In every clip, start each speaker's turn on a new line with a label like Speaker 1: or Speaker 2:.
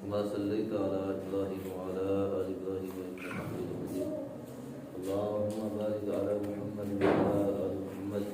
Speaker 1: كما صليت على إبراهيم وعلى آل إبراهيم إنك حميد مجيد اللهم بارك على محمد وعلى آل محمد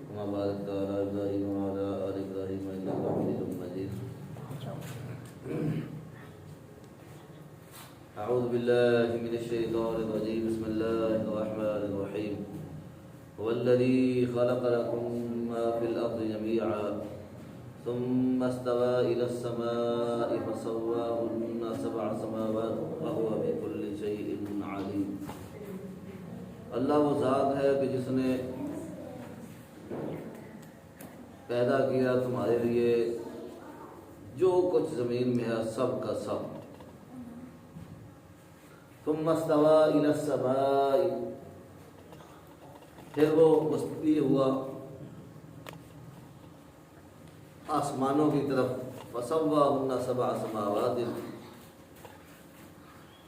Speaker 1: كما باركت على إبراهيم وعلى آل إبراهيم إنك حميد مجيد. أعوذ بالله من الشيطان الرجيم. بسم الله الرحمن الرحيم. هو الذي خلق لكم ما في الأرض جميعا ثم استوى إلى السماء فسواهن سبع سماوات وهو بكل شيء عليم. اللہ وہ ذات ہے کہ جس نے پیدا کیا تمہارے لیے جو کچھ زمین میں ہے سب کا سب. ثم استوى إلى السماء پھر وہ مستوی ہوا آسمانوں کی طرف. فسواهن سبع سماوات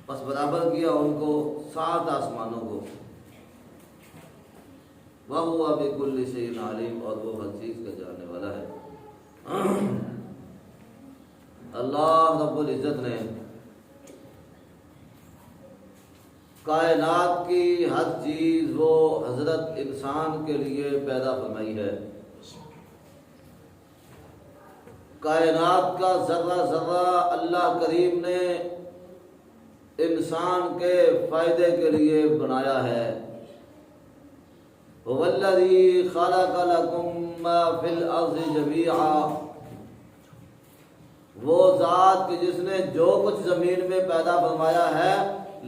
Speaker 1: بس برابر کیا ان کو 7 آسمانوں کو. وَهُوَ بِكُلِّ شَيْءٍ عَلِيمٌ اور وہ ہر چیز کا جاننے والا ہے. اللہ رب العزت نے کائنات کی ہر چیز وہ حضرت انسان کے لیے پیدا فرمائی ہے. کائنات کا ذرہ ذرہ اللہ کریم نے انسان کے فائدے کے لیے بنایا ہے. هو الذي خلق لكم ما في الارض جميعا وہ ذات کہ جس نے جو کچھ زمین میں پیدا فرمایا ہے.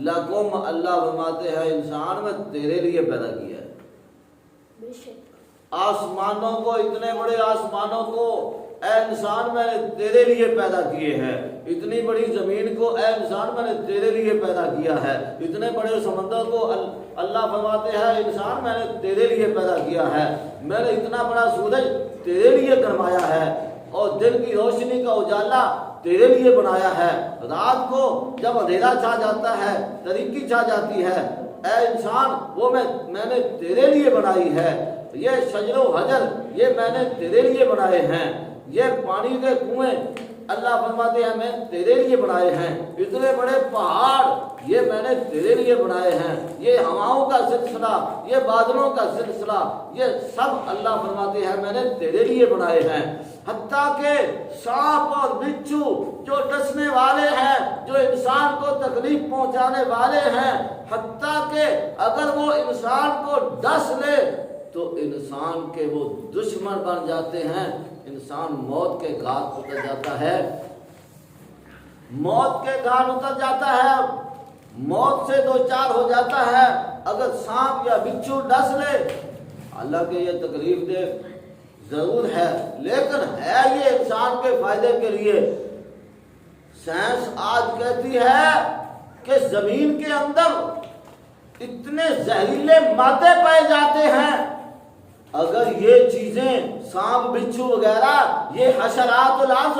Speaker 1: لکم اللہ فرماتے ہیں انسان میں تیرے لیے پیدا کیا ہے. آسمانوں کو اتنے بڑے آسمانوں کو اے انسان میں نے تیرے لیے پیدا کیے ہیں. اتنی بڑی زمین کو اے انسان میں نے تیرے لیے پیدا کیا ہے. اتنے بڑے سمندر کو اللہ فرماتے ہیں انسان میں نے تیرے لیے پیدا کیا ہے. میں نے اتنا بڑا سورج تیرے لیے گرمایا ہے اور دن کی روشنی کا اجالا تیرے لیے بنایا ہے. رات کو جب اندھیرا چھا جاتا ہے تاریکی چھا جاتی ہے اے انسان وہ میں نے تیرے لیے بنائی ہے. یہ شجر و حجر یہ میں نے تیرے لیے بنائے ہیں. یہ پانی کے کنویں اللہ فرماتے ہیں میں تیرے لیے بنائے ہیں. اتنے بڑے پہاڑ یہ میں نے تیرے لیے بنائے ہیں. یہ ہواؤں کا سلسلہ یہ بادلوں کا سلسلہ یہ سب اللہ فرماتے ہیں میں نے تیرے لیے بنائے ہیں. حتیٰ کہ سانپ اور بچھو جو ڈسنے والے ہیں جو انسان کو تکلیف پہنچانے والے ہیں حتیٰ کہ اگر وہ انسان کو ڈس لے تو انسان کے وہ دشمن بن جاتے ہیں. انسان موت کے گھاٹ اتر جاتا ہے. موت کے گھاٹ اتر جاتا ہے. موت سے دو چار ہو جاتا ہے اگر سانپ یا بچھو ڈس لے. حالانکہ یہ تکلیف دہ ضرور ہے لیکن ہے یہ انسان کے فائدے کے لیے. سائنس آج کہتی ہے کہ زمین کے اندر اتنے زہریلے مادے پائے جاتے ہیں. اگر یہ چیزیں سانپ بچھو وغیرہ یہ حشرات الارض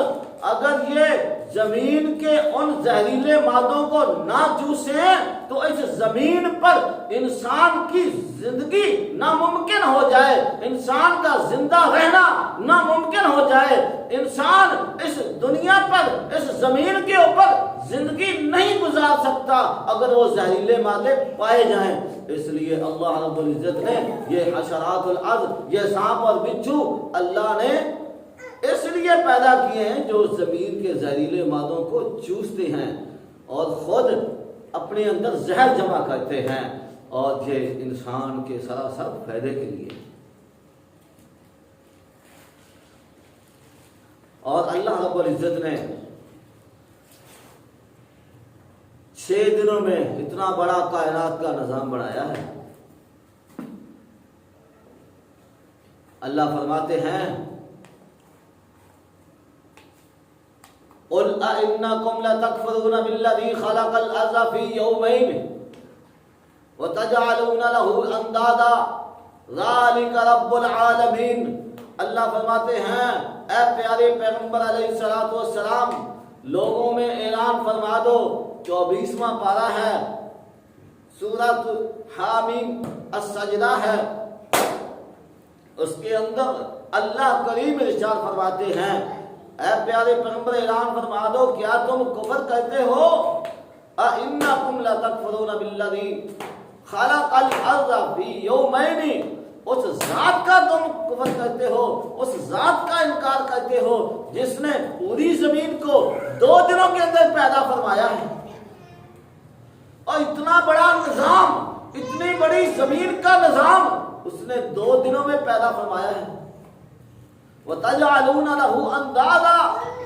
Speaker 1: اگر یہ زمین کے ان زہریلے مادوں کو نہ چوسیں تو اس زمین پر انسان کی زندگی ناممکن ہو جائے. انسان کا زندہ رہنا ناممکن ہو جائے. انسان اس دنیا پر اس زمین کے اوپر زندگی نہیں گزار سکتا اگر وہ زہریلے مادے پائے جائیں. اس لیے اللہ رب العزت نے یہ حشرات الارض یہ سانپ اور بچھو اللہ نے اس لیے پیدا کیے ہیں جو زمین کے زہریلے مادوں کو چوستے ہیں اور خود اپنے اندر زہر جمع کرتے ہیں اور یہ انسان کے سراسر فائدے کے لیے. اور اللہ رب العزت نے 6 دنوں میں اتنا بڑا کائنات کا نظام بنایا ہے. اللہ فرماتے ہیں قُلْ أَإِنَّكُمْ لَتَكْفُرُونَ بِالَّذِي خَلَقَ الْأَرْضَ فِي يَوْمَيْنِ وَتَجْعَلُونَ لَهُ أَنْدَادًا ذَلِكَ رَبُّ الْعَالَمِينَ. اللہ فرماتے ہیں اے پیارے پیغمبر علیہ السلام لوگوں میں اعلان فرما دو. 24واں پارہ ہے سورۃ حامیم السجدہ ہے. اس کے اندر اللہ کریم ارشاد فرماتے ہیں اے پیارے پیغمبر اعلان فرما دو کیا تم کفر کرتے ہو اَإِنَّكُمْ لَتَكْفُرُونَ بِالَّذِي خَلَقَ الْأَرْضَ فِي يَوْمَيْنِ، اس ذات کا تم کفر کرتے ہو، اس ذات کا انکار کرتے ہو جس نے پوری زمین کو 2 دنوں کے اندر پیدا فرمایا ہے، اور اتنا بڑا نظام، اتنی بڑی زمین کا نظام اس نے 2 دنوں میں پیدا فرمایا ہے۔ وَتَجْعَلُونَ لَهُ أَنْدَادًا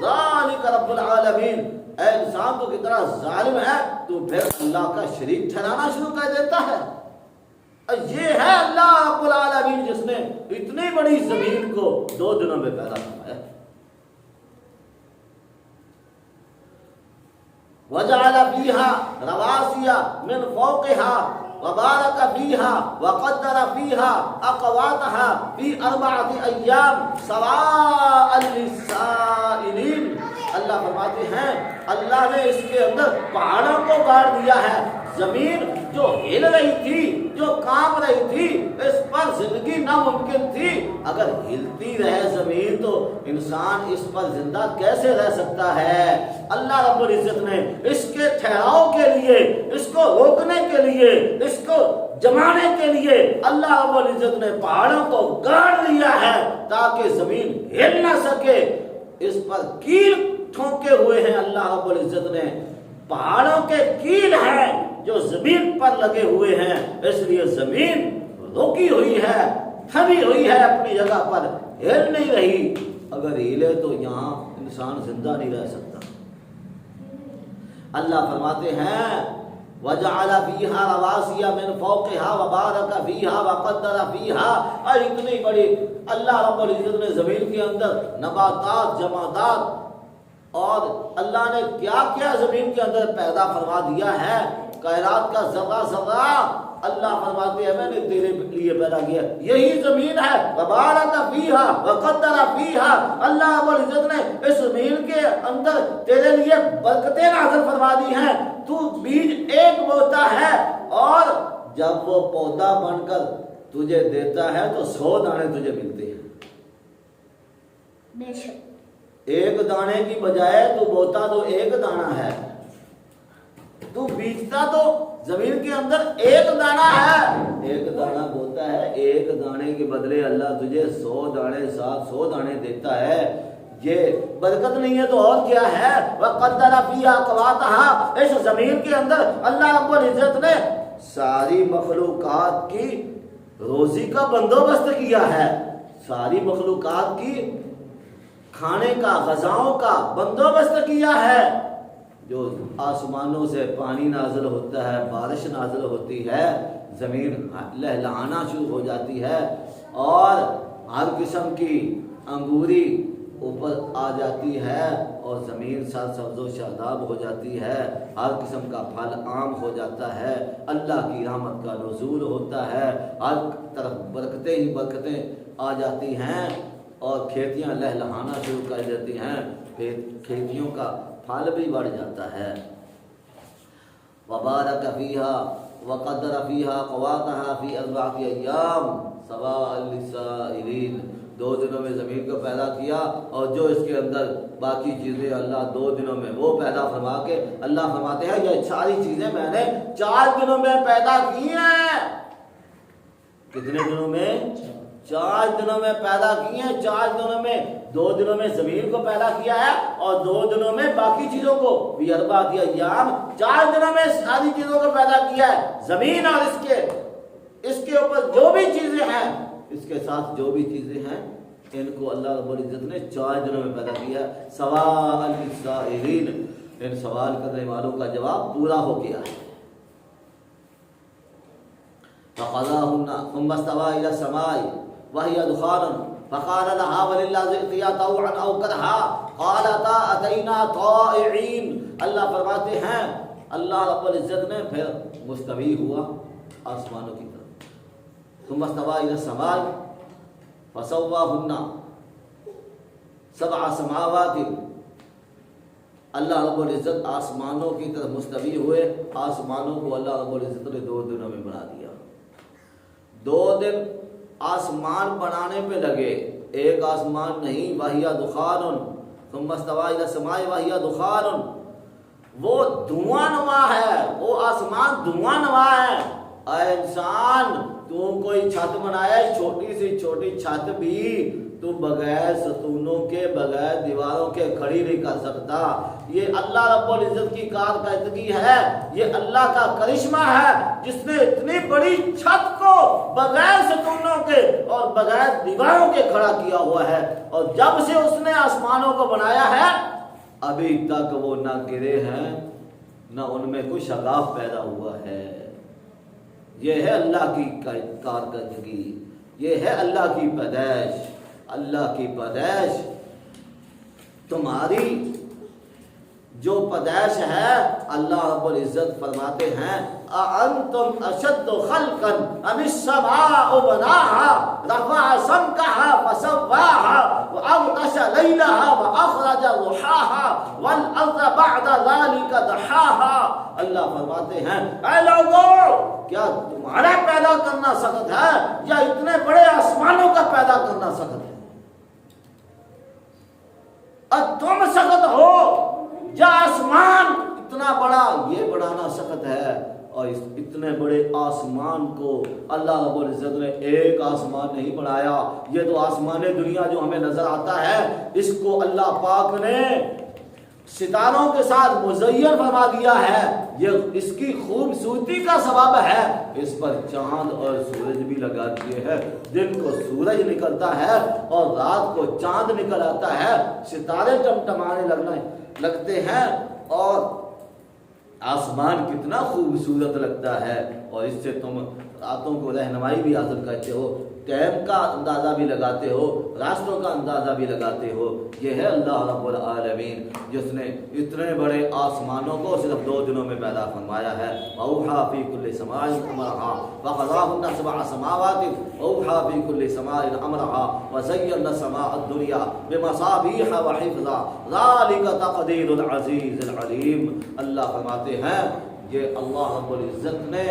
Speaker 1: ذَلِكَ رَبُّ الْعَالَمِينَ، اے انسان تو کتنا ظالم ہے، تو پھر اللہ کا شریک ٹھہرانا شروع کر دیتا ہے۔ یہ ہے اللہ رب العالمین جس نے اتنی بڑی زمین کو 2 دنوں میں پیدا فرمایا۔ وَجَعَلَ فِيهَا رَوَاسِيَ مِنْ فَوْقِهَا وَبَارَكَ فِيهَا وَقَدَّرَ فِيهَا أَقْوَاتَهَا فِي 4 أَيَّامٍ سَوَاءً لِلسَّائِلِينَ۔ اللہ فرماتے ہیں اللہ نے اس کے اندر پہاڑوں کو گاڑ دیا ہے، زمین جو ہل رہی تھی، جو کام رہی تھی، اس پر زندگی ناممکن تھی، اگر ہلتی رہے زمین تو انسان اس پر زندہ کیسے رہ سکتا ہے؟ اللہ رب العزت نے اس کے ٹھہراؤ کے لیے، اس کو روکنے کے لیے، اس کو جمانے کے لیے اللہ رب العزت نے پہاڑوں کو گاڑ دیا ہے تاکہ زمین ہل نہ سکے۔ اس پر کیل ٹھونکے ہوئے ہیں اللہ رب العزت نے، پہاڑوں کے کیل ہیں جو زمین پر لگے ہوئے ہیں، اس لیے زمین رکی ہوئی ہے، تھمی ہوئی ہے اپنی جگہ پر، ہل نہیں رہی۔ اگر ہلے تو یہاں انسان زندہ نہیں رہ سکتا۔ اللہ فرماتے ہیں وَجَعَلَ فِيهَا رَوَاسِيَ مِنْ فَوْقِهَا وَبَارَكَ فِيهَا وَقَدَّرَ فِيهَا، اور اتنی بڑی اللہ رب العزت نے زمین کے اندر نباتات، جمادات اور اللہ نے کیا کیا زمین کے اندر پیدا فرما دیا ہے، کائنات کا ذرہ ذرہ اللہ فرماتے ہیں میں نے تیرے لیے پیدا کیا، یہی زمین ہے۔ وَبَارَكَ فِيهَا وَقَدَّرَ فِيهَا، اللہ رب العزت نے اس زمین کے اندر تیرے لیے برکتیں نازل فرما دی ہیں۔ تو بیج ایک بوتا ہے اور جب وہ پودا بن کر تجھے دیتا ہے تو 100 دانے تجھے ملتے ہیں۔ ایک دانے کی بجائے تو بوتا تو ایک دانہ ہے، تو بیجتا تو زمین کے اندر ایک دانہ ہے، ایک دانہ بوتا ہے، ایک دانے کے بدلے اللہ تجھے 100 دانے 700 دانے دیتا ہے۔ یہ برکت نہیں ہے تو اور کیا ہے؟ وَقَدَّرَ فِيهَا أَقْوَاتَهَا، اس زمین کے اندر اللہ رب العزت نے ساری مخلوقات کی روزی کا بندوبست کیا ہے، ساری مخلوقات کی کھانے کا، غذاؤں کا بندوبست کیا ہے۔ جو آسمانوں سے پانی نازل ہوتا ہے، بارش نازل ہوتی ہے، زمین لہلہانا شروع ہو جاتی ہے اور ہر قسم کی انگوری اوپر آ جاتی ہے اور زمین سرسبز و شاداب ہو جاتی ہے، ہر قسم کا پھل عام ہو جاتا ہے، اللہ کی رحمت کا نزول ہوتا ہے، ہر طرف برکتیں ہی برکتیں آ جاتی ہیں اور کھیتیاں لہلہانا شروع کر دیتی ہیں، پھر کھیتیوں کا پھل بھی بڑھ جاتا ہے۔ وَبَارَكَ فِيهَا وَقَدَّرَ فِيهَا أَقْوَاتَهَا فِي 4 أَيَّامٍ سَوَاءً لِلسَّائِلِينَ، 2 دنوں میں زمین کو پیدا کیا اور جو اس کے اندر باقی چیزیں اللہ 2 دنوں میں وہ پیدا فرما کے اللہ فرماتے ہیں یہ ساری چیزیں میں نے 4 دنوں میں پیدا کی ہیں۔ کتنے دنوں میں؟ 4 دنوں میں پیدا کی ہیں۔ 4 دنوں میں 2 دنوں میں زمین کو پیدا کیا ہے اور 2 دنوں میں باقی چیزوں کو بھی 4 ایام، 4 دنوں میں ساری چیزوں کو پیدا کیا ہے، زمین اور اس کے اوپر جو بھی چیزیں ہیں، اس کے ساتھ جو بھی چیزیں ہیں، ان کو اللہ رب العزت نے 4 دنوں میں پیدا کیا۔ سواء للسائلین، ان سوال کرنے والوں کا جواب پورا ہو گیا ہے۔ فقضاهن ثم استوى الى السماء وهي دخان فقال لها وللارض ائتيا طوعا او كرها قالتا اتينا طائعين۔ اللہ فرماتے ہیں اللہ رب العزت نے پھر مستوی ہوا آسمانوں کی طرف، ثم استوى الى السماء فسواهن 7 سماوات، اللہ رب العزت آسمانوں کی طرف مستوی ہوئے، آسمانوں کو اللہ رب العزت نے 2 دنوں میں بنا دیا۔ 2 دن آسمان بنانے پہ لگے، ایک آسمان نہیں، وَهِيَ دُخَانٌ، ثم استوى الى السماء وهي دخان، وہ دھواں نما ہے، وہ آسمان دھواں نما ہے۔ اے انسان، تو کوئی چھت بنایا، چھوٹی سی چھوٹی چھت بھی تو بغیر ستونوں کے، بغیر دیواروں کے کھڑی نہیں کر سکتا۔ یہ اللہ رب العزت کی کارکردگی ہے، یہ اللہ کا کرشمہ ہے جس نے اتنی بڑی چھت کو بغیر ستونوں کے اور بغیر دیواروں کے کھڑا کیا ہوا ہے، اور جب سے اس نے آسمانوں کو بنایا ہے ابھی تک وہ نہ گرے ہیں، نہ ان میں کوئی شگاف پیدا ہوا ہے۔ یہ ہے اللہ کی کارکردگی، یہ ہے اللہ کی پیدائش۔ اللہ کی پیدائش، تمہاری جو پیدائش ہے، اللہ رب العزت فرماتے ہیں اَأَنْتُمْ أَشَدُّ خَلْقًا أَمِ السَّمَاءُ بَنَاهَا رَفَعَ سَمْكَهَا فَسَوَّاهَا وَأَغْطَشَ لَيْلَهَا وَأَخْرَجَ ضُحَاهَا وَالْأَرْضَ بَعْدَ ذَلِكَ دَحَاهَا۔ اللہ فرماتے ہیں اے لوگو، کیا تمہارا پیدا کرنا سخت ہے یا اتنے بڑے آسمانوں کا پیدا کرنا سخت ہے؟ اور تم سخت ہو یا آسمان اتنا بڑا یہ بڑھانا سخت ہے؟ اور اس اتنے بڑے آسمان کو اللہ رب العزت نے ایک آسمان نہیں بنایا، یہ تو آسمان دنیا جو ہمیں نظر آتا ہے اس کو اللہ پاک نے ستاروں کے ساتھ مزین فرما دیا ہے، یہ اس کی خوبصورتی کا سبب ہے۔ اس پر چاند اور سورج بھی لگا دیے ہیں، دن کو سورج نکلتا ہے اور رات کو چاند نکل آتا ہے، ستارے ٹمٹمانے لگتے ہیں، اور آسمان کتنا خوبصورت لگتا ہے، اور اس سے تم راتوں کو رہنمائی بھی حاصل کرتے ہو، ٹائم کا اندازہ بھی لگاتے ہو، راستوں کا اندازہ بھی لگاتے ہو۔ یہ ہے اللہ رب العالمین جس نے اتنے بڑے آسمانوں کو صرف 2 دنوں میں پیدا فرمایا ہے۔ وَأَوْحَىٰ فِي كُلِّ سَمَاءٍ أَمْرَهَا وَقَضَاهُنَّ 7 سَمَاوَاتٍ وَأَوْحَىٰ فِي كُلِّ سَمَاءٍ أَمْرَهَا وَزَيَّنَّا السَّمَاءَ الدُّنْيَا بِمَصَابِيحَ وَحِفْظًا ذَلِكَ تَقْدِيرُ الْعَزِيزِ الْعَلِيمِ۔ اللہ فرماتے ہیں یہ اللہ رب العزت نے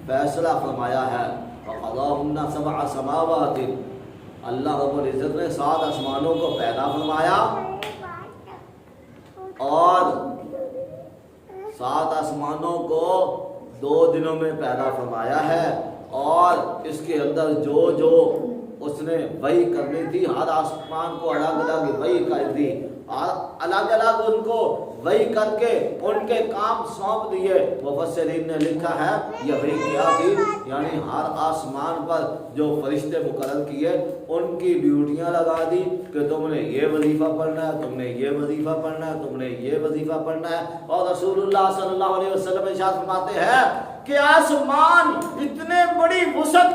Speaker 1: فیصلہ فرمایا ہے۔ وَقَضَاهُنَّ 7 سَمَاوَاتٍ، اللہ رب العزت نے 7 آسمانوں کو پیدا فرمایا اور 7 آسمانوں کو 2 دنوں میں پیدا فرمایا ہے، اور اس کے اندر جو جو اس نے وحی کرنی تھی ہر آسمان کو الگ الگ وحی کر دی، الگ الگ ان کو وحی کر کے ان کے کام سونپ دیے۔ مفسرین نے لکھا ہے یہ وحی کیا تھی، یعنی ہر آسمان پر جو فرشتے مقرر کیے ان کی ڈیوٹیاں لگا دی کہ تم نے یہ وظیفہ پڑھنا ہے، تم نے یہ وظیفہ پڑھنا ہے، تم نے یہ وظیفہ پڑھنا ہے۔ اور رسول اللہ صلی اللہ علیہ وسلم ارشاد فرماتے ہیں کہ آسمان اتنے بڑی وسعت